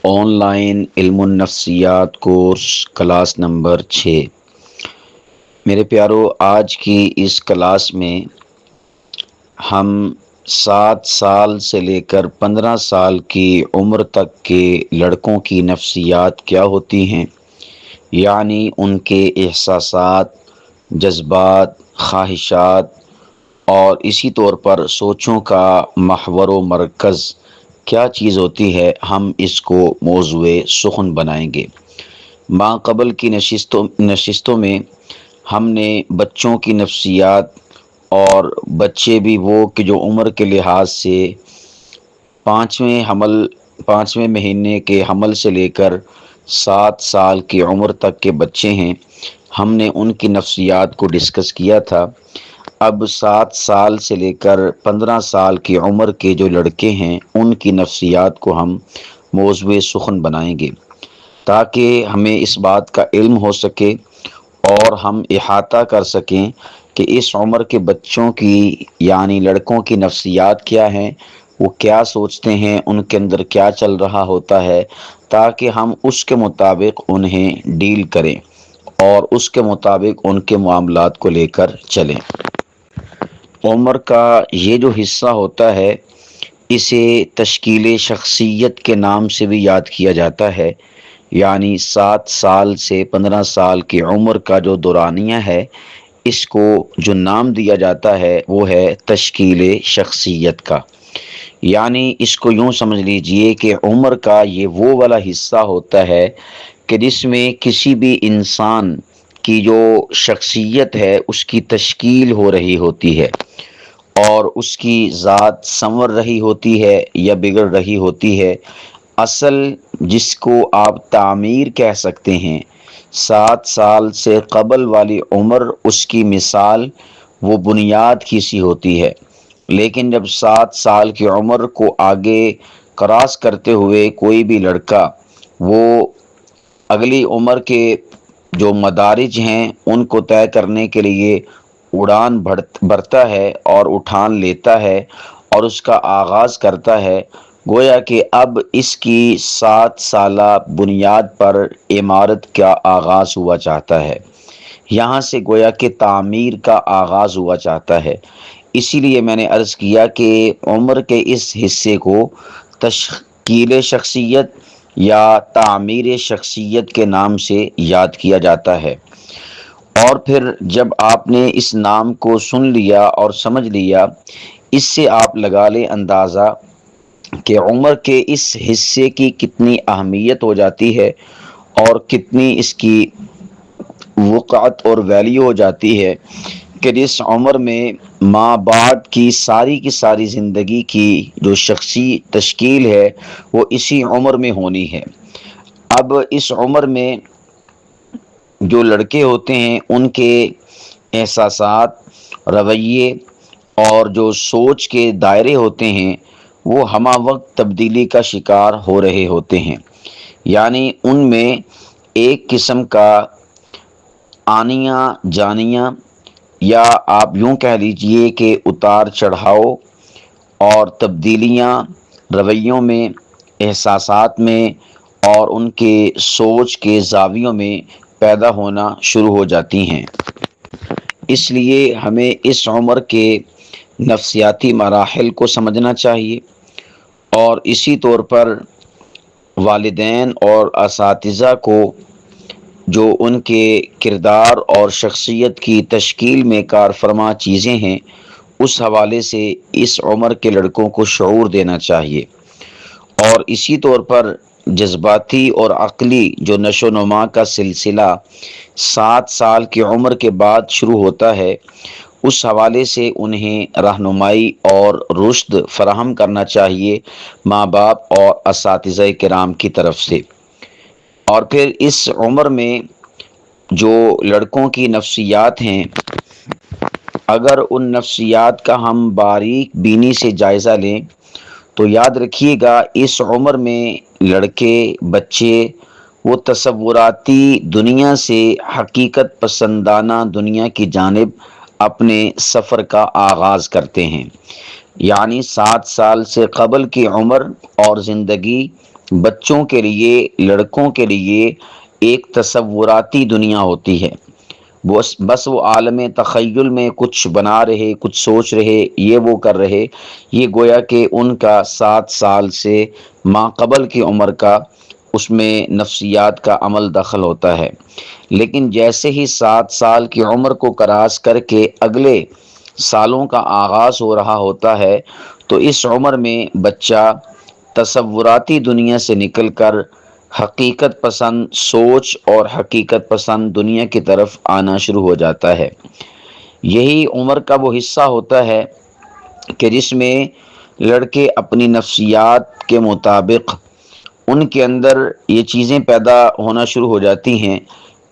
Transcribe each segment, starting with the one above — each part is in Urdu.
آن لائن علم النفسیات کورس کلاس نمبر 6۔ میرے پیارو، آج کی اس کلاس میں ہم 7 سال سے لے کر 15 سال کی عمر تک کے لڑکوں کی نفسیات کیا ہوتی ہیں، یعنی ان کے احساسات، جذبات، خواہشات اور اسی طور پر سوچوں کا محور و مرکز کیا چیز ہوتی ہے، ہم اس کو موضوع سخن بنائیں گے۔ ماں قبل کی نشستوں میں ہم نے بچوں کی نفسیات اور بچے بھی وہ کہ جو عمر کے لحاظ سے 5ویں مہینے کے حمل سے لے کر 7 سال کی عمر تک کے بچے ہیں، ہم نے ان کی نفسیات کو ڈسکس کیا تھا۔ اب 7 سال سے لے کر 15 سال کی عمر کے جو لڑکے ہیں، ان کی نفسیات کو ہم موضوع سخن بنائیں گے تاکہ ہمیں اس بات کا علم ہو سکے اور ہم احاطہ کر سکیں کہ اس عمر کے بچوں کی یعنی لڑکوں کی نفسیات کیا ہیں، وہ کیا سوچتے ہیں، ان کے اندر کیا چل رہا ہوتا ہے، تاکہ ہم اس کے مطابق انہیں ڈیل کریں اور اس کے مطابق ان کے معاملات کو لے کر چلیں۔ عمر کا یہ جو حصہ ہوتا ہے، اسے تشکیل شخصیت کے نام سے بھی یاد کیا جاتا ہے، یعنی 7 سال سے 15 سال کی عمر کا جو دورانیہ ہے، اس کو جو نام دیا جاتا ہے وہ ہے تشکیل شخصیت کا۔ یعنی اس کو یوں سمجھ لیجئے کہ عمر کا یہ وہ والا حصہ ہوتا ہے کہ جس میں کسی بھی انسان کی جو شخصیت ہے اس کی تشکیل ہو رہی ہوتی ہے اور اس کی ذات سنور رہی ہوتی ہے یا بگڑ رہی ہوتی ہے۔ اصل جس کو آپ تعمیر کہہ سکتے ہیں، 7 سال سے قبل والی عمر، اس کی مثال وہ بنیاد کی سی ہوتی ہے، لیکن جب 7 سال کی عمر کو آگے کراس کرتے ہوئے کوئی بھی لڑکا وہ اگلی عمر کے جو مدارج ہیں ان کو طے کرنے کے لیے اڑان بھرتا ہے اور اٹھان لیتا ہے اور اس کا آغاز کرتا ہے، گویا کہ اب اس کی 7 سالہ بنیاد پر عمارت کا آغاز ہوا چاہتا ہے، یہاں سے گویا کہ تعمیر کا آغاز ہوا چاہتا ہے۔ اسی لیے میں نے عرض کیا کہ عمر کے اس حصے کو تشکیل شخصیت یا تعمیر شخصیت کے نام سے یاد کیا جاتا ہے۔ اور پھر جب آپ نے اس نام کو سن لیا اور سمجھ لیا، اس سے آپ لگا لیں اندازہ کہ عمر کے اس حصے کی کتنی اہمیت ہو جاتی ہے اور کتنی اس کی وقعت اور ویلیو ہو جاتی ہے کہ جس عمر میں ماں باپ کی ساری زندگی کی جو شخصی تشکیل ہے وہ اسی عمر میں ہونی ہے۔ اب اس عمر میں جو لڑکے ہوتے ہیں ان کے احساسات، رویے اور جو سوچ کے دائرے ہوتے ہیں وہ ہمہ وقت تبدیلی کا شکار ہو رہے ہوتے ہیں، یعنی ان میں ایک قسم کا آنیاں جانیاں یا آپ یوں کہہ لیجئے کہ اتار چڑھاؤ اور تبدیلیاں رویوں میں، احساسات میں اور ان کے سوچ کے زاویوں میں پیدا ہونا شروع ہو جاتی ہیں۔ اس لیے ہمیں اس عمر کے نفسیاتی مراحل کو سمجھنا چاہیے اور اسی طور پر والدین اور اساتذہ کو جو ان کے کردار اور شخصیت کی تشکیل میں کار فرما چیزیں ہیں، اس حوالے سے اس عمر کے لڑکوں کو شعور دینا چاہیے۔ اور اسی طور پر جذباتی اور عقلی جو نشو و نما کا سلسلہ 7 سال کی عمر کے بعد شروع ہوتا ہے، اس حوالے سے انہیں رہنمائی اور رشد فراہم کرنا چاہیے ماں باپ اور اساتذہ کرام کی طرف سے۔ اور پھر اس عمر میں جو لڑکوں کی نفسیات ہیں، اگر ان نفسیات کا ہم باریک بینی سے جائزہ لیں تو یاد رکھیے گا اس عمر میں لڑکے بچے وہ تصوراتی دنیا سے حقیقت پسندانہ دنیا کی جانب اپنے سفر کا آغاز کرتے ہیں، یعنی 7 سال سے قبل کی عمر اور زندگی بچوں کے لیے، لڑکوں کے لیے ایک تصوراتی دنیا ہوتی ہے۔ بس وہ عالم تخیل میں کچھ بنا رہے، کچھ سوچ رہے، یہ وہ کر رہے۔ یہ گویا کہ ان کا 7 سال سے ما قبل کی عمر کا اس میں نفسیات کا عمل دخل ہوتا ہے۔ لیکن جیسے ہی 7 سال کی عمر کو کراس کر کے اگلے سالوں کا آغاز ہو رہا ہوتا ہے، تو اس عمر میں بچہ تصوراتی دنیا سے نکل کر حقیقت پسند سوچ اور حقیقت پسند دنیا کی طرف آنا شروع ہو جاتا ہے۔ یہی عمر کا وہ حصہ ہوتا ہے کہ جس میں لڑکے اپنی نفسیات کے مطابق ان کے اندر یہ چیزیں پیدا ہونا شروع ہو جاتی ہیں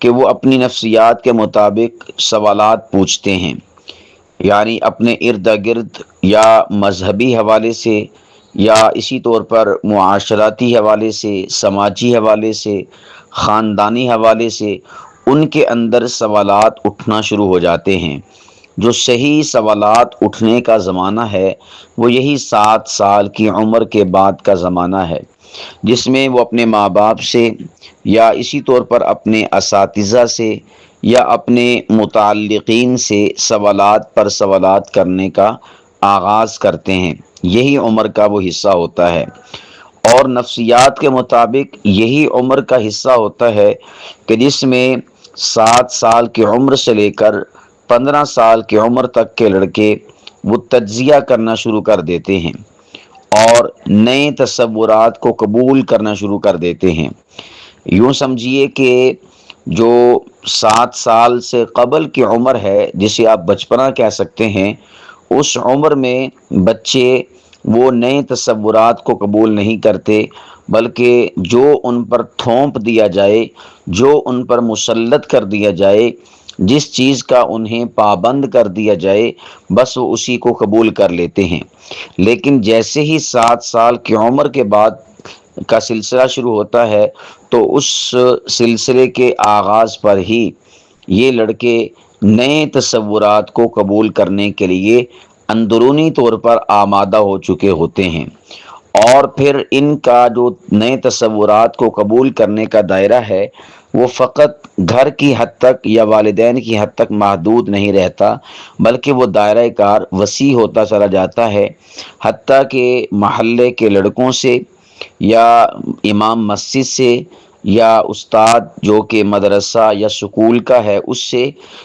کہ وہ اپنی نفسیات کے مطابق سوالات پوچھتے ہیں، یعنی اپنے ارد گرد یا مذہبی حوالے سے یا اسی طور پر معاشرتی حوالے سے، سماجی حوالے سے، خاندانی حوالے سے ان کے اندر سوالات اٹھنا شروع ہو جاتے ہیں۔ جو صحیح سوالات اٹھنے کا زمانہ ہے وہ یہی 7 سال کی عمر کے بعد کا زمانہ ہے، جس میں وہ اپنے ماں باپ سے یا اسی طور پر اپنے اساتذہ سے یا اپنے متعلقین سے سوالات پر سوالات کرنے کا آغاز کرتے ہیں۔ یہی عمر کا وہ حصہ ہوتا ہے، اور نفسیات کے مطابق یہی عمر کا حصہ ہوتا ہے کہ جس میں 7 سال کی عمر سے لے کر 15 سال کی عمر تک کے لڑکے وہ تجزیہ کرنا شروع کر دیتے ہیں اور نئے تصورات کو قبول کرنا شروع کر دیتے ہیں۔ یوں سمجھیے کہ جو 7 سال سے قبل کی عمر ہے، جسے آپ بچپنا کہہ سکتے ہیں، اس عمر میں بچے وہ نئے تصورات کو قبول نہیں کرتے، بلکہ جو ان پر تھوپ دیا جائے، جو ان پر مسلط کر دیا جائے، جس چیز کا انہیں پابند کر دیا جائے، بس وہ اسی کو قبول کر لیتے ہیں۔ لیکن جیسے ہی 7 سال کی عمر کے بعد کا سلسلہ شروع ہوتا ہے تو اس سلسلے کے آغاز پر ہی یہ لڑکے نئے تصورات کو قبول کرنے کے لیے اندرونی طور پر آمادہ ہو چکے ہوتے ہیں، اور پھر ان کا جو نئے تصورات کو قبول کرنے کا دائرہ ہے وہ فقط گھر کی حد تک یا والدین کی حد تک محدود نہیں رہتا، بلکہ وہ دائرہ کار وسیع ہوتا چلا جاتا ہے، حتیٰ کہ محلے کے لڑکوں سے یا امام مسجد سے یا استاد جو کہ مدرسہ یا سکول کا ہے اس سے،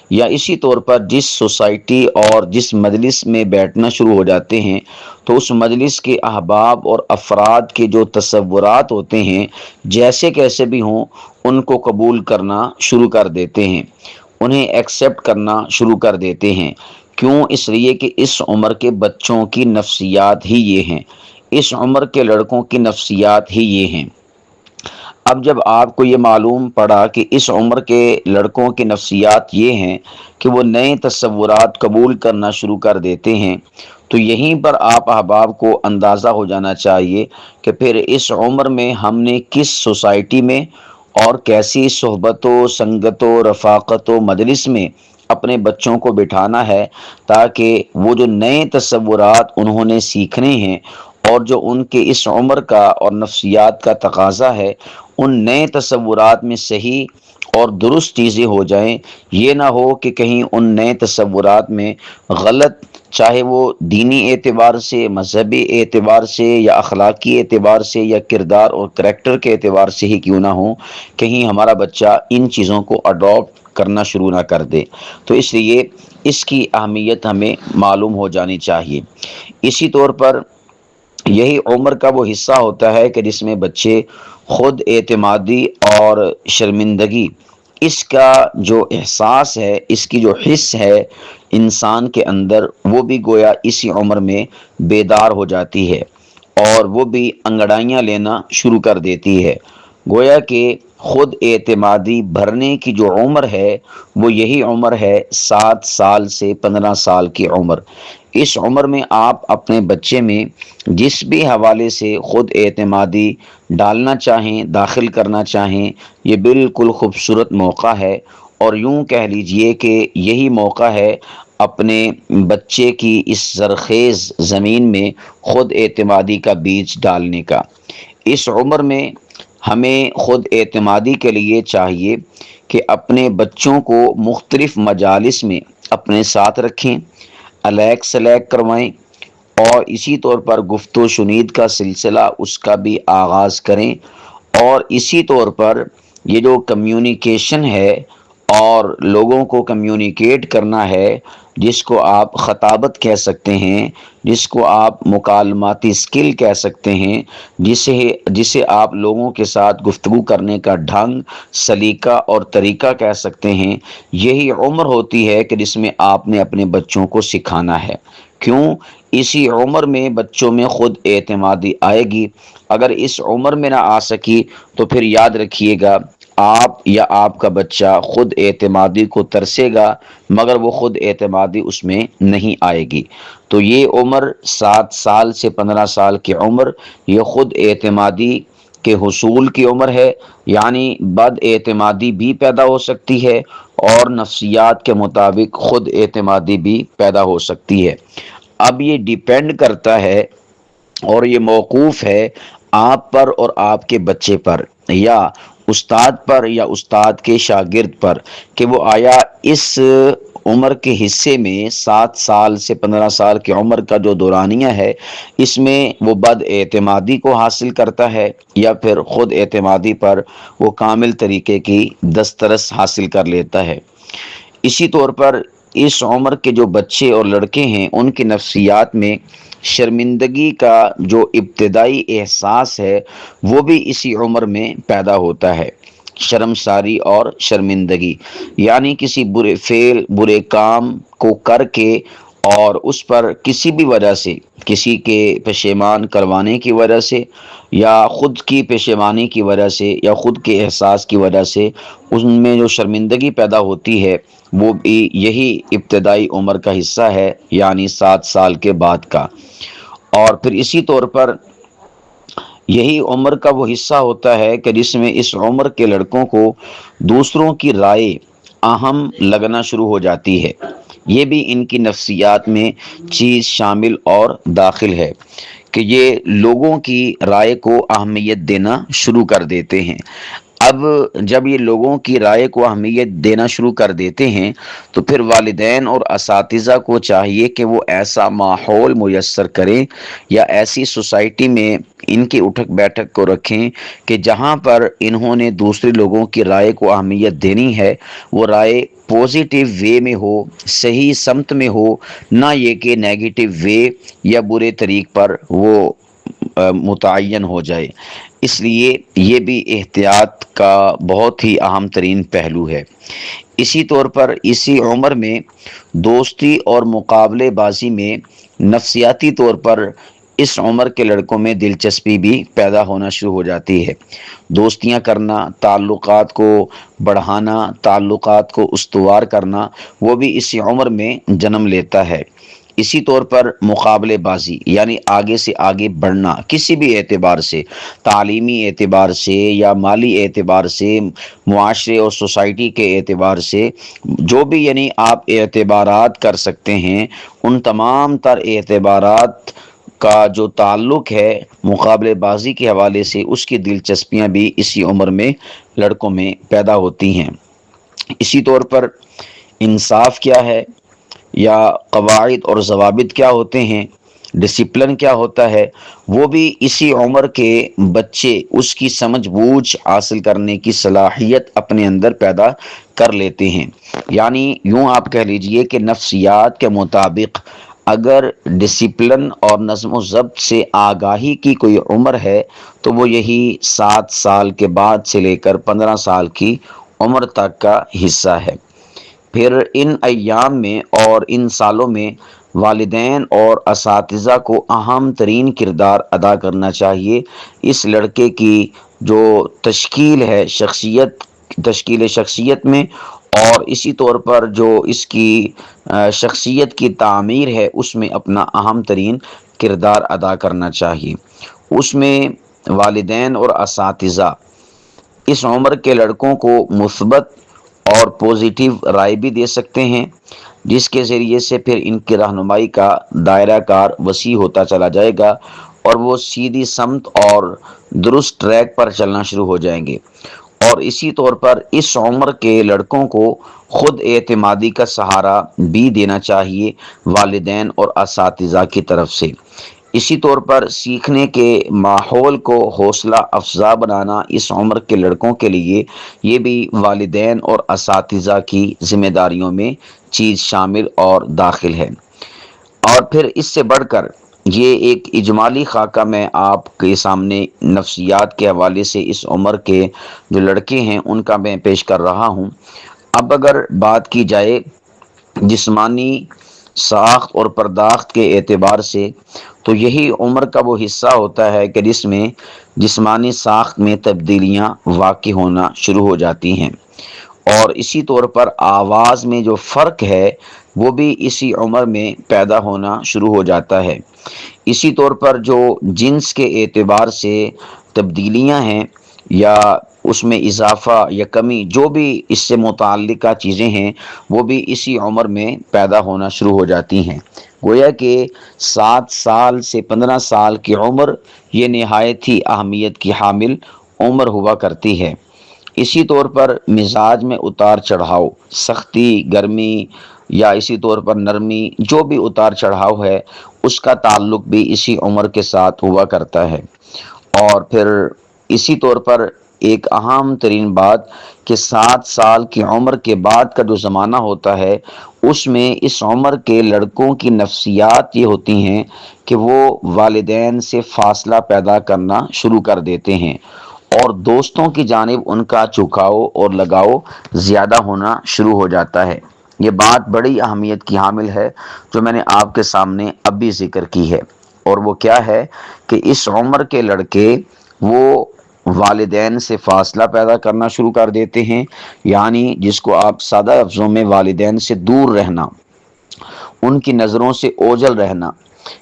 یا اسی طور پر جس سوسائٹی اور جس مجلس میں بیٹھنا شروع ہو جاتے ہیں تو اس مجلس کے احباب اور افراد کے جو تصورات ہوتے ہیں جیسے کیسے بھی ہوں ان کو قبول کرنا شروع کر دیتے ہیں، انہیں ایکسیپٹ کرنا شروع کر دیتے ہیں۔ کیوں؟ اس لیے کہ اس عمر کے بچوں کی نفسیات ہی یہ ہیں، اس عمر کے لڑکوں کی نفسیات ہی یہ ہیں۔ اب جب آپ کو یہ معلوم پڑا کہ اس عمر کے لڑکوں کی نفسیات یہ ہیں کہ وہ نئے تصورات قبول کرنا شروع کر دیتے ہیں، تو یہیں پر آپ احباب کو اندازہ ہو جانا چاہیے کہ پھر اس عمر میں ہم نے کس سوسائٹی میں اور کیسی صحبت و سنگت و رفاقت و مجلس میں اپنے بچوں کو بٹھانا ہے، تاکہ وہ جو نئے تصورات انہوں نے سیکھنے ہیں اور جو ان کے اس عمر کا اور نفسیات کا تقاضا ہے، ان نئے تصورات میں صحیح اور درست چیزیں ہو جائیں۔ یہ نہ ہو کہ کہیں ان نئے تصورات میں غلط، چاہے وہ دینی اعتبار سے، مذہبی اعتبار سے یا اخلاقی اعتبار سے یا کردار اور کریکٹر کے اعتبار سے ہی کیوں نہ ہو، کہیں ہمارا بچہ ان چیزوں کو اڈاپٹ کرنا شروع نہ کر دے۔ تو اس لیے اس کی اہمیت ہمیں معلوم ہو جانی چاہیے۔ اسی طور پر یہی عمر کا وہ حصہ ہوتا ہے کہ جس میں بچے خود اعتمادی اور شرمندگی، اس کا جو احساس ہے، اس کی جو حس ہے انسان کے اندر، وہ بھی گویا اسی عمر میں بیدار ہو جاتی ہے اور وہ بھی انگڑائیاں لینا شروع کر دیتی ہے۔ گویا کہ خود اعتمادی بھرنے کی جو عمر ہے وہ یہی عمر ہے 7 سال سے 15 سال کی عمر۔ اس عمر میں آپ اپنے بچے میں جس بھی حوالے سے خود اعتمادی ڈالنا چاہیں، داخل کرنا چاہیں، یہ بالکل خوبصورت موقع ہے، اور یوں کہہ لیجئے کہ یہی موقع ہے اپنے بچے کی اس زرخیز زمین میں خود اعتمادی کا بیج ڈالنے کا۔ اس عمر میں ہمیں خود اعتمادی کے لیے چاہیے کہ اپنے بچوں کو مختلف مجالس میں اپنے ساتھ رکھیں، الیک سلیک کروائیں، اور اسی طور پر گفت و شنید کا سلسلہ اس کا بھی آغاز کریں، اور اسی طور پر یہ جو کمیونیکیشن ہے اور لوگوں کو کمیونیکیٹ کرنا ہے، جس کو آپ خطابت کہہ سکتے ہیں، جس کو آپ مکالماتی اسکل کہہ سکتے ہیں، جسے آپ لوگوں کے ساتھ گفتگو کرنے کا ڈھنگ، سلیقہ اور طریقہ کہہ سکتے ہیں، یہی عمر ہوتی ہے کہ جس میں آپ نے اپنے بچوں کو سکھانا ہے۔ کیوں؟ اسی عمر میں بچوں میں خود اعتمادی آئے گی۔ اگر اس عمر میں نہ آ سکی تو پھر یاد رکھیے گا، آپ یا آپ کا بچہ خود اعتمادی کو ترسے گا، مگر وہ خود اعتمادی اس میں نہیں آئے گی۔ تو یہ عمر 7 سال سے 15 سال کی عمر، یہ خود اعتمادی کے حصول کی عمر ہے، یعنی بد اعتمادی بھی پیدا ہو سکتی ہے اور نفسیات کے مطابق خود اعتمادی بھی پیدا ہو سکتی ہے۔ اب یہ ڈیپینڈ کرتا ہے اور یہ موقوف ہے آپ پر اور آپ کے بچے پر، یا استاد پر یا استاد کے شاگرد پر، کہ وہ آیا اس عمر کے حصے میں 7 سال سے 15 سال کی عمر کا جو دورانیہ ہے، اس میں وہ بد اعتمادی کو حاصل کرتا ہے یا پھر خود اعتمادی پر وہ کامل طریقے کی دسترس حاصل کر لیتا ہے۔ اسی طور پر اس عمر کے جو بچے اور لڑکے ہیں، ان کی نفسیات میں شرمندگی کا جو ابتدائی احساس ہے وہ بھی اسی عمر میں پیدا ہوتا ہے۔ شرمساری اور شرمندگی، یعنی کسی برے فعل، برے کام کو کر کے اور اس پر کسی بھی وجہ سے، کسی کے پشیمان کروانے کی وجہ سے یا خود کی پشیمانی کی وجہ سے یا خود کے احساس کی وجہ سے ان میں جو شرمندگی پیدا ہوتی ہے، وہ بھی یہی ابتدائی عمر کا حصہ ہے، یعنی 7 سال کے بعد کا۔ اور پھر اسی طور پر یہی عمر کا وہ حصہ ہوتا ہے کہ جس میں اس عمر کے لڑکوں کو دوسروں کی رائے اہم لگنا شروع ہو جاتی ہے۔ یہ بھی ان کی نفسیات میں چیز شامل اور داخل ہے کہ یہ لوگوں کی رائے کو اہمیت دینا شروع کر دیتے ہیں۔ اب جب یہ لوگوں کی رائے کو اہمیت دینا شروع کر دیتے ہیں تو پھر والدین اور اساتذہ کو چاہیے کہ وہ ایسا ماحول میسر کریں یا ایسی سوسائٹی میں ان کی اٹھک بیٹھک کو رکھیں کہ جہاں پر انہوں نے دوسرے لوگوں کی رائے کو اہمیت دینی ہے، وہ رائے پوزیٹیو وے میں ہو، صحیح سمت میں ہو، نہ یہ کہ نیگیٹو وے یا برے طریق پر وہ متعین ہو جائے۔ اس لیے یہ بھی احتیاط کا بہت ہی اہم ترین پہلو ہے۔ اسی طور پر اسی عمر میں دوستی اور مقابلے بازی میں نفسیاتی طور پر اس عمر کے لڑکوں میں دلچسپی بھی پیدا ہونا شروع ہو جاتی ہے۔ دوستیاں کرنا، تعلقات کو بڑھانا، تعلقات کو استوار کرنا، وہ بھی اسی عمر میں جنم لیتا ہے۔ اسی طور پر مقابلے بازی، یعنی آگے سے آگے بڑھنا، کسی بھی اعتبار سے، تعلیمی اعتبار سے یا مالی اعتبار سے، معاشرے اور سوسائٹی کے اعتبار سے، جو بھی یعنی آپ اعتبارات کر سکتے ہیں، ان تمام تر اعتبارات کا جو تعلق ہے مقابلے بازی کے حوالے سے، اس کی دلچسپیاں بھی اسی عمر میں لڑکوں میں پیدا ہوتی ہیں۔ اسی طور پر انصاف کیا ہے، یا قواعد اور ضوابط کیا ہوتے ہیں، ڈسپلن کیا ہوتا ہے، وہ بھی اسی عمر کے بچے اس کی سمجھ بوجھ حاصل کرنے کی صلاحیت اپنے اندر پیدا کر لیتے ہیں۔ یعنی یوں آپ کہہ لیجئے کہ نفسیات کے مطابق اگر ڈسپلن اور نظم و ضبط سے آگاہی کی کوئی عمر ہے تو وہ یہی 7 سال کے بعد سے لے کر 15 سال کی عمر تک کا حصہ ہے۔ پھر ان ایام میں اور ان سالوں میں والدین اور اساتذہ کو اہم ترین کردار ادا کرنا چاہیے اس لڑکے کی جو تشکیل ہے، تشکیل شخصیت میں، اور اسی طور پر جو اس کی شخصیت کی تعمیر ہے اس میں اپنا اہم ترین کردار ادا کرنا چاہیے۔ اس میں والدین اور اساتذہ اس عمر کے لڑکوں کو مثبت اور پوزیٹیو رائے بھی دے سکتے ہیں، جس کے ذریعے سے پھر ان کی رہنمائی کا دائرہ کار وسیع ہوتا چلا جائے گا اور وہ سیدھی سمت اور درست ٹریک پر چلنا شروع ہو جائیں گے۔ اور اسی طور پر اس عمر کے لڑکوں کو خود اعتمادی کا سہارا بھی دینا چاہیے والدین اور اساتذہ کی طرف سے۔ اسی طور پر سیکھنے کے ماحول کو حوصلہ افزا بنانا اس عمر کے لڑکوں کے لیے یہ بھی والدین اور اساتذہ کی ذمہ داریوں میں چیز شامل اور داخل ہے۔ اور پھر اس سے بڑھ کر یہ ایک اجمالی خاکہ میں آپ کے سامنے نفسیات کے حوالے سے اس عمر کے جو لڑکے ہیں ان کا میں پیش کر رہا ہوں۔ اب اگر بات کی جائے جسمانی ساخت اور پرداخت کے اعتبار سے، تو یہی عمر کا وہ حصہ ہوتا ہے کہ جس میں جسمانی ساخت میں تبدیلیاں واقع ہونا شروع ہو جاتی ہیں، اور اسی طور پر آواز میں جو فرق ہے وہ بھی اسی عمر میں پیدا ہونا شروع ہو جاتا ہے۔ اسی طور پر جو جنس کے اعتبار سے تبدیلیاں ہیں یا اس میں اضافہ یا کمی، جو بھی اس سے متعلقہ چیزیں ہیں وہ بھی اسی عمر میں پیدا ہونا شروع ہو جاتی ہیں۔ گویا کہ 7 سال سے 15 سال کی عمر یہ نہایت ہی اہمیت کی حامل عمر ہوا کرتی ہے۔ اسی طور پر مزاج میں اتار چڑھاؤ، سختی، گرمی یا اسی طور پر نرمی، جو بھی اتار چڑھاؤ ہے اس کا تعلق بھی اسی عمر کے ساتھ ہوا کرتا ہے۔ اور پھر اسی طور پر ایک اہم ترین بات کہ 7 سال کی عمر کے بعد کا جو زمانہ ہوتا ہے اس میں اس عمر کے لڑکوں کی نفسیات یہ ہوتی ہیں کہ وہ والدین سے فاصلہ پیدا کرنا شروع کر دیتے ہیں، اور دوستوں کی جانب ان کا جھکاؤ اور لگاؤ زیادہ ہونا شروع ہو جاتا ہے۔ یہ بات بڑی اہمیت کی حامل ہے جو میں نے آپ کے سامنے اب بھی ذکر کی ہے، اور وہ کیا ہے کہ اس عمر کے لڑکے وہ والدین سے فاصلہ پیدا کرنا شروع کر دیتے ہیں، یعنی جس کو آپ سادہ لفظوں میں والدین سے دور رہنا، ان کی نظروں سے اوجھل رہنا،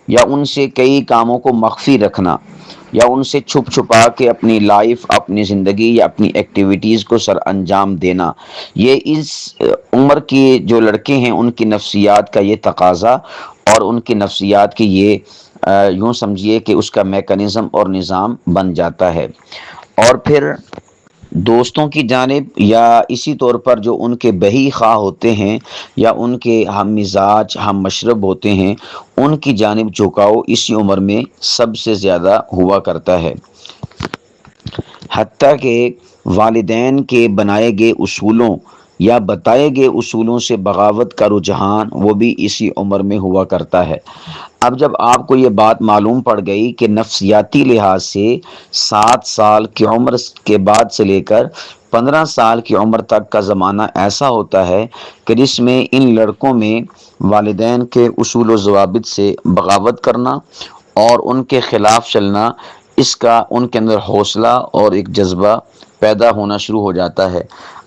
یا ان سے کئی کاموں کو مخفی رکھنا، یا ان سے چھپ چھپا کے اپنی لائف، اپنی زندگی یا اپنی ایکٹیویٹیز کو سر انجام دینا، یہ اس عمر کی جو لڑکے ہیں ان کی نفسیات کا یہ تقاضا اور ان کی نفسیات کی یہ یوں سمجھیے کہ اس کا میکانزم اور نظام بن جاتا ہے۔ اور پھر دوستوں کی جانب یا اسی طور پر جو ان کے بہی خواہ ہوتے ہیں یا ان کے ہم مزاج ہم مشرب ہوتے ہیں ان کی جانب جھکاؤ اسی عمر میں سب سے زیادہ ہوا کرتا ہے، حتیٰ کہ والدین کے بنائے گئے اصولوں یا بتائے گئے اصولوں سے بغاوت کا رجحان وہ بھی اسی عمر میں ہوا کرتا ہے۔ اب جب آپ کو یہ بات معلوم پڑ گئی کہ نفسیاتی لحاظ سے 7 سال کی عمر کے بعد سے لے کر 15 سال کی عمر تک کا زمانہ ایسا ہوتا ہے کہ جس میں ان لڑکوں میں والدین کے اصول و ضوابط سے بغاوت کرنا اور ان کے خلاف چلنا، اس کا ان کے اندر حوصلہ اور ایک جذبہ پیدا ہونا شروع ہو جاتا ہے۔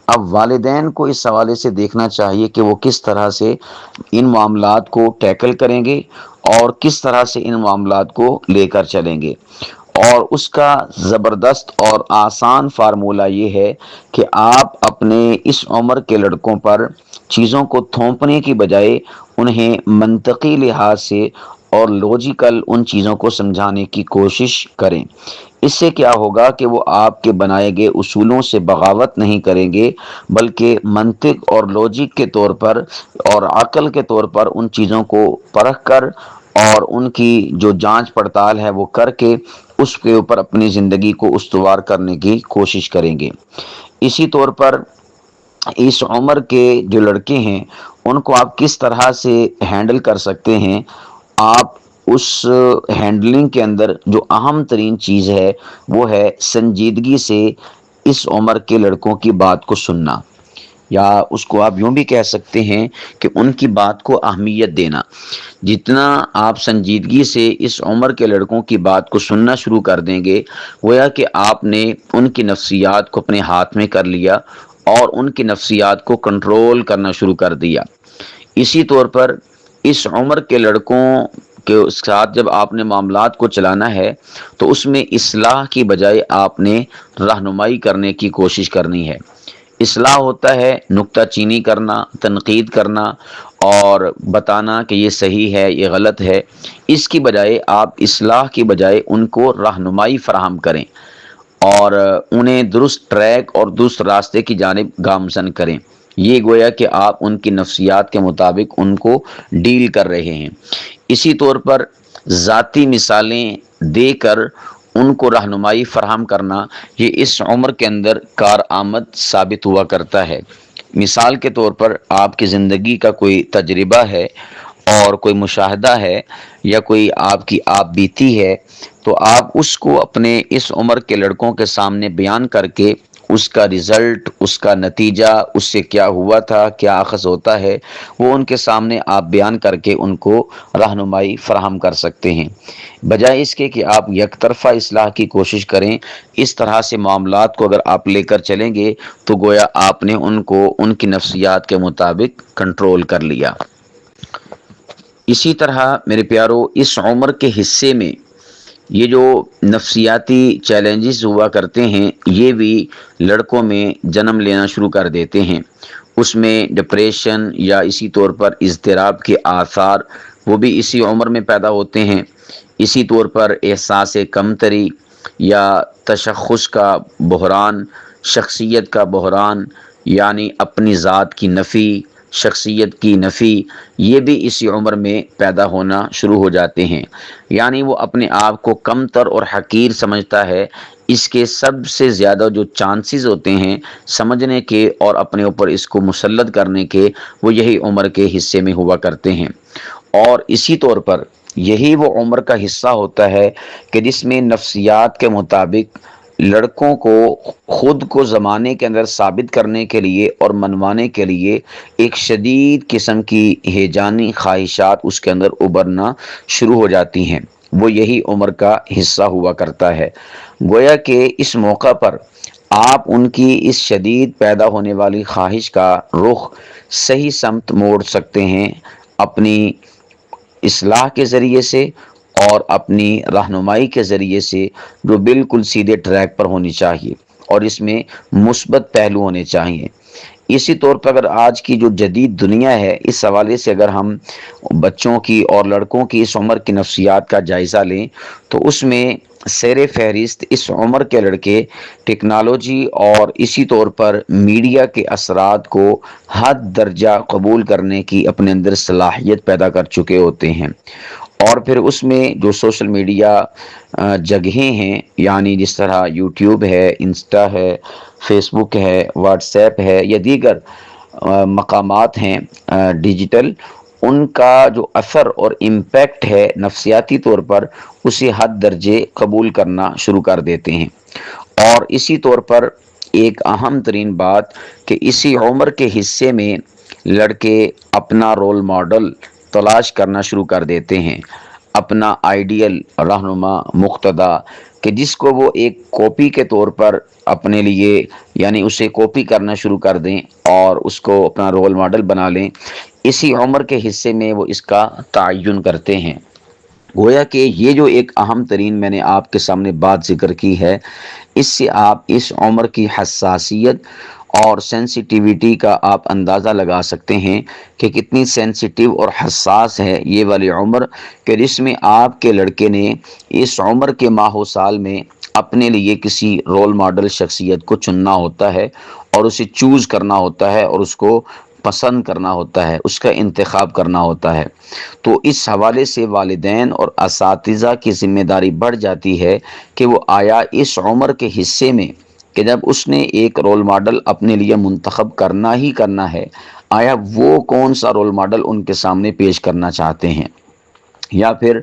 اب والدین کو اس حوالے سے دیکھنا چاہیے کہ وہ کس طرح سے ان معاملات کو ٹیکل کریں گے اور کس طرح سے ان معاملات کو لے کر چلیں گے، اور اس کا زبردست اور آسان فارمولہ یہ ہے کہ آپ اپنے اس عمر کے لڑکوں پر چیزوں کو تھوپنے کی بجائے انہیں منطقی لحاظ سے اور لوجیکل ان چیزوں کو سمجھانے کی کوشش کریں۔ اس سے کیا ہوگا کہ وہ آپ کے بنائے گئے اصولوں سے بغاوت نہیں کریں گے، بلکہ منطق اور لوجک کے طور پر اور عقل کے طور پر ان چیزوں کو پرکھ کر اور ان کی جو جانچ پڑتال ہے وہ کر کے اس کے اوپر اپنی زندگی کو استوار کرنے کی کوشش کریں گے۔ اسی طور پر اس عمر کے جو لڑکے ہیں ان کو آپ کس طرح سے ہینڈل کر سکتے ہیں، آپ اس ہینڈلنگ کے اندر جو اہم ترین چیز ہے وہ ہے سنجیدگی سے اس عمر کے لڑکوں کی بات کو سننا، یا اس کو آپ یوں بھی کہہ سکتے ہیں کہ ان کی بات کو اہمیت دینا۔ جتنا آپ سنجیدگی سے اس عمر کے لڑکوں کی بات کو سننا شروع کر دیں گے، گویا کہ آپ نے ان کی نفسیات کو اپنے ہاتھ میں کر لیا اور ان کی نفسیات کو کنٹرول کرنا شروع کر دیا۔ اسی طور پر اس عمر کے لڑکوں کے ساتھ جب آپ نے معاملات کو چلانا ہے تو اس میں اصلاح کی بجائے آپ نے رہنمائی کرنے کی کوشش کرنی ہے۔ اصلاح ہوتا ہے نکتہ چینی کرنا، تنقید کرنا، اور بتانا کہ یہ صحیح ہے یہ غلط ہے، اس کی بجائے آپ اصلاح کی بجائے ان کو رہنمائی فراہم کریں اور انہیں درست ٹریک اور درست راستے کی جانب گامزن کریں۔ یہ گویا کہ آپ ان کی نفسیات کے مطابق ان کو ڈیل کر رہے ہیں۔ اسی طور پر ذاتی مثالیں دے کر ان کو رہنمائی فراہم کرنا، یہ اس عمر کے اندر کارآمد ثابت ہوا کرتا ہے۔ مثال کے طور پر آپ کی زندگی کا کوئی تجربہ ہے اور کوئی مشاہدہ ہے یا کوئی آپ کی آپ بیتی ہے، تو آپ اس کو اپنے اس عمر کے لڑکوں کے سامنے بیان کر کے اس کا رزلٹ، اس کا نتیجہ، اس سے کیا ہوا تھا، کیا اخذ ہوتا ہے، وہ ان کے سامنے آپ بیان کر کے ان کو رہنمائی فراہم کر سکتے ہیں، بجائے اس کے کہ آپ یک طرفہ اصلاح کی کوشش کریں۔ اس طرح سے معاملات کو اگر آپ لے کر چلیں گے تو گویا آپ نے ان کو ان کی نفسیات کے مطابق کنٹرول کر لیا۔ اسی طرح میرے پیارو، اس عمر کے حصے میں یہ جو نفسیاتی چیلنجز ہوا کرتے ہیں، یہ بھی لڑکوں میں جنم لینا شروع کر دیتے ہیں۔ اس میں ڈپریشن یا اسی طور پر اضطراب کے آثار وہ بھی اسی عمر میں پیدا ہوتے ہیں۔ اسی طور پر احساس کمتری یا تشخص کا بحران، شخصیت کا بحران، یعنی اپنی ذات کی نفی، شخصیت کی نفی، یہ بھی اسی عمر میں پیدا ہونا شروع ہو جاتے ہیں۔ یعنی وہ اپنے آپ کو کم تر اور حقیر سمجھتا ہے۔ اس کے سب سے زیادہ جو چانسز ہوتے ہیں سمجھنے کے اور اپنے اوپر اس کو مسلط کرنے کے، وہ یہی عمر کے حصے میں ہوا کرتے ہیں۔ اور اسی طور پر یہی وہ عمر کا حصہ ہوتا ہے کہ جس میں نفسیات کے مطابق لڑکوں کو خود کو زمانے کے اندر ثابت کرنے کے لیے اور منوانے کے لیے ایک شدید قسم کی ہیجانی خواہشات اس کے اندر ابھرنا شروع ہو جاتی ہیں۔ وہ یہی عمر کا حصہ ہوا کرتا ہے۔ گویا کہ اس موقع پر آپ ان کی اس شدید پیدا ہونے والی خواہش کا رخ صحیح سمت موڑ سکتے ہیں، اپنی اصلاح کے ذریعے سے اور اپنی رہنمائی کے ذریعے سے، جو بالکل سیدھے ٹریک پر ہونی چاہیے اور اس میں مثبت پہلو ہونے چاہیے۔ اسی طور پر اگر آج کی جو جدید دنیا ہے، اس حوالے سے اگر ہم بچوں کی اور لڑکوں کی اس عمر کی نفسیات کا جائزہ لیں تو اس میں سیر فہرست اس عمر کے لڑکے ٹیکنالوجی اور اسی طور پر میڈیا کے اثرات کو حد درجہ قبول کرنے کی اپنے اندر صلاحیت پیدا کر چکے ہوتے ہیں۔ اور پھر اس میں جو سوشل میڈیا جگہیں ہیں، یعنی جس طرح یوٹیوب ہے، انسٹا ہے، فیس بک ہے، واٹس ایپ ہے یا دیگر مقامات ہیں ڈیجیٹل، ان کا جو اثر اور امپیکٹ ہے نفسیاتی طور پر، اسے حد درجے قبول کرنا شروع کر دیتے ہیں۔ اور اسی طور پر ایک اہم ترین بات کہ اسی عمر کے حصے میں لڑکے اپنا رول ماڈل تلاش کرنا شروع کر دیتے ہیں، اپنا آئیڈیل رہنما مقتدا، کہ جس کو وہ ایک کاپی کے طور پر اپنے لیے، یعنی اسے کاپی کرنا شروع کر دیں اور اس کو اپنا رول ماڈل بنا لیں۔ اسی عمر کے حصے میں وہ اس کا تعین کرتے ہیں۔ گویا کہ یہ جو ایک اہم ترین میں نے آپ کے سامنے بات ذکر کی ہے، اس سے آپ اس عمر کی حساسیت اور سینسیٹیوٹی کا آپ اندازہ لگا سکتے ہیں کہ کتنی سینسیٹیو اور حساس ہے یہ والی عمر، کہ جس میں آپ کے لڑکے نے اس عمر کے ماہ و سال میں اپنے لیے کسی رول ماڈل شخصیت کو چننا ہوتا ہے اور اسے چوز کرنا ہوتا ہے اور اس کو پسند کرنا ہوتا ہے، اس کا انتخاب کرنا ہوتا ہے۔ تو اس حوالے سے والدین اور اساتذہ کی ذمہ داری بڑھ جاتی ہے کہ وہ آیا اس عمر کے حصے میں کہ جب اس نے ایک رول ماڈل اپنے لیے منتخب کرنا ہی کرنا ہے، آیا وہ کون سا رول ماڈل ان کے سامنے پیش کرنا چاہتے ہیں، یا پھر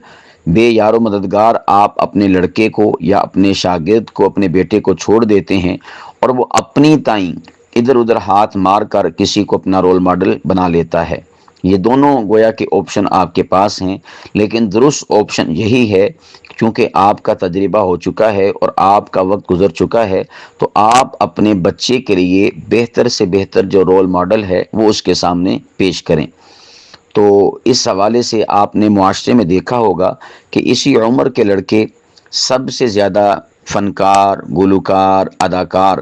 بے یار و مددگار آپ اپنے لڑکے کو یا اپنے شاگرد کو، اپنے بیٹے کو چھوڑ دیتے ہیں اور وہ اپنی تئیں ادھر ادھر ہاتھ مار کر کسی کو اپنا رول ماڈل بنا لیتا ہے۔ یہ دونوں گویا کہ آپشن آپ کے پاس ہیں، لیکن درست آپشن یہی ہے، کیونکہ آپ کا تجربہ ہو چکا ہے اور آپ کا وقت گزر چکا ہے، تو آپ اپنے بچے کے لیے بہتر سے بہتر جو رول ماڈل ہے وہ اس کے سامنے پیش کریں۔ تو اس حوالے سے آپ نے معاشرے میں دیکھا ہوگا کہ اسی عمر کے لڑکے سب سے زیادہ فنکار، گلوکار، اداکار،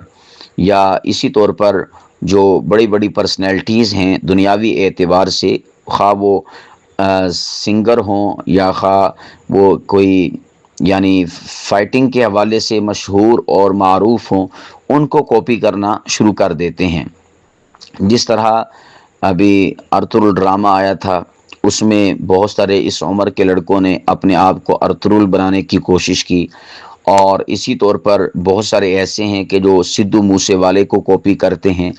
یا اسی طور پر جو بڑی بڑی پرسنالٹیز ہیں دنیاوی اعتبار سے، خواہ وہ سنگر ہوں یا خواہ وہ کوئی یعنی فائٹنگ کے حوالے سے مشہور اور معروف ہوں، ان کو کاپی کرنا شروع کر دیتے ہیں۔ جس طرح ابھی ارطغرل ڈرامہ آیا تھا، اس میں بہت سارے اس عمر کے لڑکوں نے اپنے آپ کو ارطغرل بنانے کی کوشش کی، اور اسی طور پر بہت سارے ایسے ہیں کہ جو سدھو موسے والے کو کاپی کرتے ہیں۔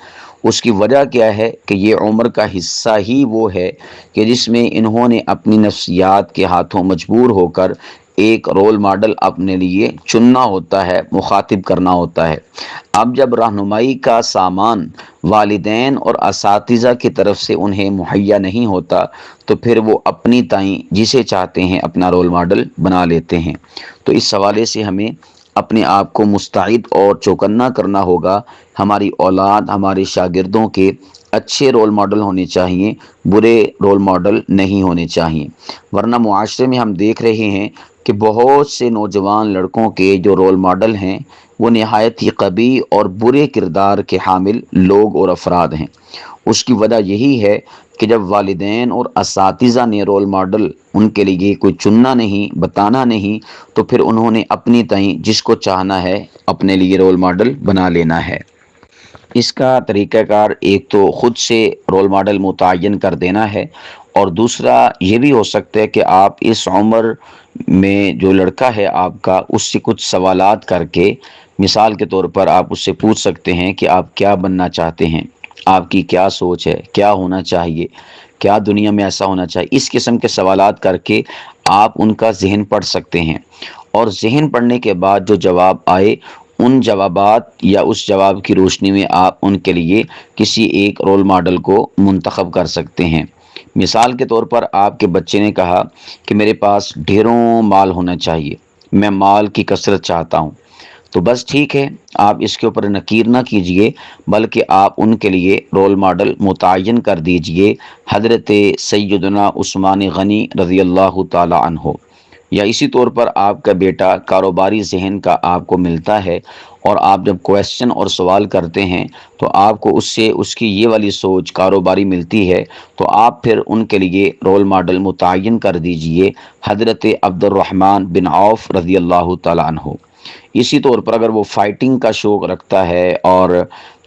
اس کی وجہ کیا ہے کہ یہ عمر کا حصہ ہی وہ ہے کہ جس میں انہوں نے اپنی نفسیات کے ہاتھوں مجبور ہو کر ایک رول ماڈل اپنے لیے چننا ہوتا ہے، مخاطب کرنا ہوتا ہے۔ اب جب رہنمائی کا سامان والدین اور اساتذہ کی طرف سے انہیں مہیا نہیں ہوتا تو پھر وہ اپنی تئیں جسے چاہتے ہیں اپنا رول ماڈل بنا لیتے ہیں۔ تو اس حوالے سے ہمیں اپنے آپ کو مستعد اور چوکنا کرنا ہوگا۔ ہماری اولاد، ہمارے شاگردوں کے اچھے رول ماڈل ہونے چاہیے، برے رول ماڈل نہیں ہونے چاہیے، ورنہ معاشرے میں ہم دیکھ رہے ہیں کہ بہت سے نوجوان لڑکوں کے جو رول ماڈل ہیں وہ نہایت ہی قبیح اور برے کردار کے حامل لوگ اور افراد ہیں۔ اس کی وجہ یہی ہے کہ جب والدین اور اساتذہ نے رول ماڈل ان کے لیے کوئی چننا نہیں، بتانا نہیں، تو پھر انہوں نے اپنی تئیں جس کو چاہنا ہے اپنے لیے رول ماڈل بنا لینا ہے۔ اس کا طریقہ کار ایک تو خود سے رول ماڈل متعین کر دینا ہے، اور دوسرا یہ بھی ہو سکتا ہے کہ آپ اس عمر میں جو لڑکا ہے آپ کا، اس سے کچھ سوالات کر کے، مثال کے طور پر آپ اس سے پوچھ سکتے ہیں کہ آپ کیا بننا چاہتے ہیں، آپ کی کیا سوچ ہے، کیا ہونا چاہیے، کیا دنیا میں ایسا ہونا چاہیے۔ اس قسم کے سوالات کر کے آپ ان کا ذہن پڑھ سکتے ہیں، اور ذہن پڑھنے کے بعد جو جواب آئے ان جوابات یا اس جواب کی روشنی میں آپ ان کے لیے کسی ایک رول ماڈل کو منتخب کر سکتے ہیں۔ مثال کے طور پر آپ کے بچے نے کہا کہ میرے پاس ڈھیروں مال ہونا چاہیے، میں مال کی کثرت چاہتا ہوں، تو بس ٹھیک ہے، آپ اس کے اوپر نکیر نہ کیجئے، بلکہ آپ ان کے لیے رول ماڈل متعین کر دیجئے حضرت سیدنا عثمان غنی رضی اللہ تعالی عنہ۔ یا اسی طور پر آپ کا بیٹا کاروباری ذہن کا آپ کو ملتا ہے، اور آپ جب کویسچن اور سوال کرتے ہیں تو آپ کو اس سے اس کی یہ والی سوچ کاروباری ملتی ہے، تو آپ پھر ان کے لیے رول ماڈل متعین کر دیجئے حضرت عبد الرحمن بن عوف رضی اللہ تعالی عنہ۔ اسی طور پر اگر وہ فائٹنگ کا شوق رکھتا ہے اور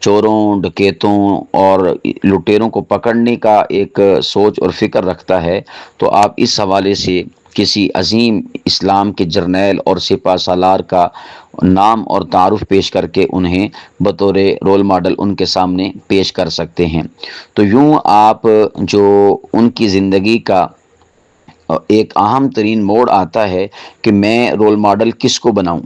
چوروں، ڈکیتوں اور لٹیروں کو پکڑنے کا ایک سوچ اور فکر رکھتا ہے، تو آپ اس حوالے سے کسی عظیم اسلام کے جرنیل اور سپہ سالار کا نام اور تعارف پیش کر کے انہیں بطور رول ماڈل ان کے سامنے پیش کر سکتے ہیں۔ تو یوں آپ جو ان کی زندگی کا ایک اہم ترین موڑ آتا ہے کہ میں رول ماڈل کس کو بناؤں۔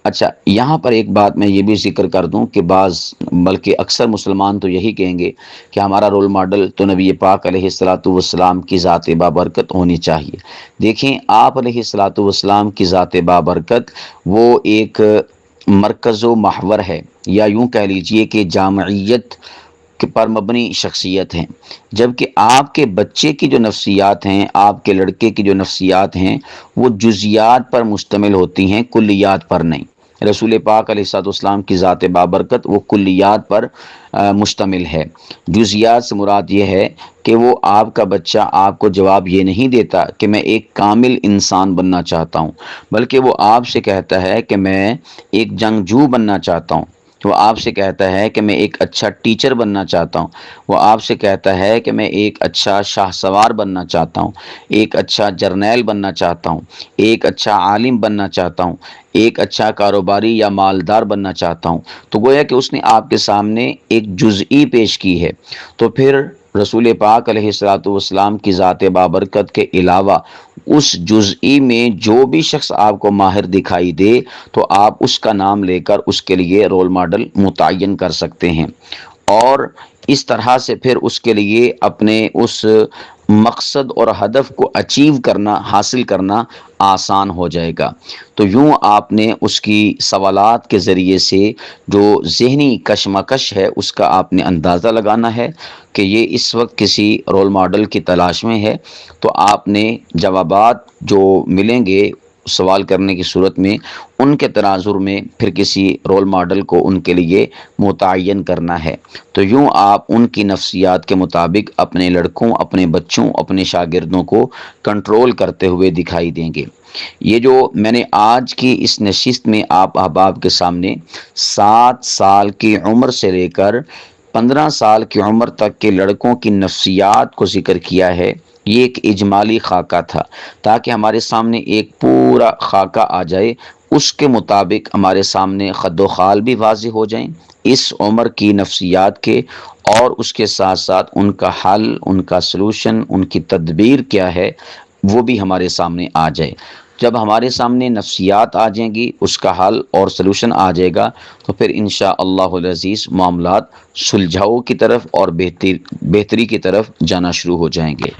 اچھا، یہاں پر ایک بات میں یہ بھی ذکر کر دوں کہ بلکہ اکثر مسلمان تو یہی کہیں گے کہ ہمارا رول ماڈل تو نبی پاک علیہ الصلاۃ والسلام کی ذات بابرکت ہونی چاہیے۔ دیکھیں، آپ علیہ الصلاۃ والسلام کی ذات بابرکت وہ ایک مرکز و محور ہے، یا یوں کہہ لیجئے کہ جامعیت پر مبنی شخصیت ہیں، جبکہ آپ کے بچے کی جو نفسیات ہیں، آپ کے لڑکے کی جو نفسیات ہیں، وہ جزیات پر مشتمل ہوتی ہیں، کلیات پر نہیں۔ رسول پاک علیہ الصلوۃ والسلام کی ذات بابرکت وہ کلیات پر مشتمل ہے۔ جزیات سے مراد یہ ہے کہ وہ آپ کا بچہ آپ کو جواب یہ نہیں دیتا کہ میں ایک کامل انسان بننا چاہتا ہوں، بلکہ وہ آپ سے کہتا ہے کہ میں ایک جنگجو بننا چاہتا ہوں، وہ آپ سے کہتا ہے کہ میں ایک اچھا ٹیچر بننا چاہتا ہوں، وہ آپ سے کہتا ہے کہ میں ایک اچھا شاہ سوار بننا چاہتا ہوں، ایک اچھا جرنیل بننا چاہتا ہوں، ایک اچھا عالم بننا چاہتا ہوں، ایک اچھا کاروباری یا مالدار بننا چاہتا ہوں۔ تو گویا کہ اس نے آپ کے سامنے ایک جزئی پیش کی ہے۔ تو پھر رسول پاک علیہ الصلوۃ والسلام کی ذات بابرکت کے علاوہ اس جزئی میں جو بھی شخص آپ کو ماہر دکھائی دے تو آپ اس کا نام لے کر اس کے لیے رول ماڈل متعین کر سکتے ہیں، اور اس طرح سے پھر اس کے لیے اپنے اس مقصد اور ہدف کو اچیو کرنا، حاصل کرنا آسان ہو جائے گا۔ تو یوں آپ نے اس کی سوالات کے ذریعے سے جو ذہنی کشمکش ہے اس کا آپ نے اندازہ لگانا ہے کہ یہ اس وقت کسی رول ماڈل کی تلاش میں ہے، تو آپ نے جوابات جو ملیں گے سوال کرنے کی صورت میں ان کے تناظر میں پھر کسی رول ماڈل کو ان کے لیے متعین کرنا ہے۔ تو یوں آپ ان کی نفسیات کے مطابق اپنے لڑکوں، اپنے بچوں، اپنے شاگردوں کو کنٹرول کرتے ہوئے دکھائی دیں گے۔ یہ جو میں نے آج کی اس نشست میں آپ احباب کے سامنے 7 سال کی عمر سے لے کر 15 سال کی عمر تک کے لڑکوں کی نفسیات کو ذکر کیا ہے، یہ ایک اجمالی خاکہ تھا تاکہ ہمارے سامنے ایک پورا خاکہ آ جائے، اس کے مطابق ہمارے سامنے خد و خال بھی واضح ہو جائیں اس عمر کی نفسیات کے، اور اس کے ساتھ ساتھ ان کا حل، ان کا سلوشن، ان کی تدبیر کیا ہے وہ بھی ہمارے سامنے آ جائے۔ جب ہمارے سامنے نفسیات آ جائیں گی، اس کا حل اور سلوشن آ جائے گا، تو پھر انشاءاللہ العزیز معاملات سلجھاؤ کی طرف اور بہتری کی طرف جانا شروع ہو جائیں گے۔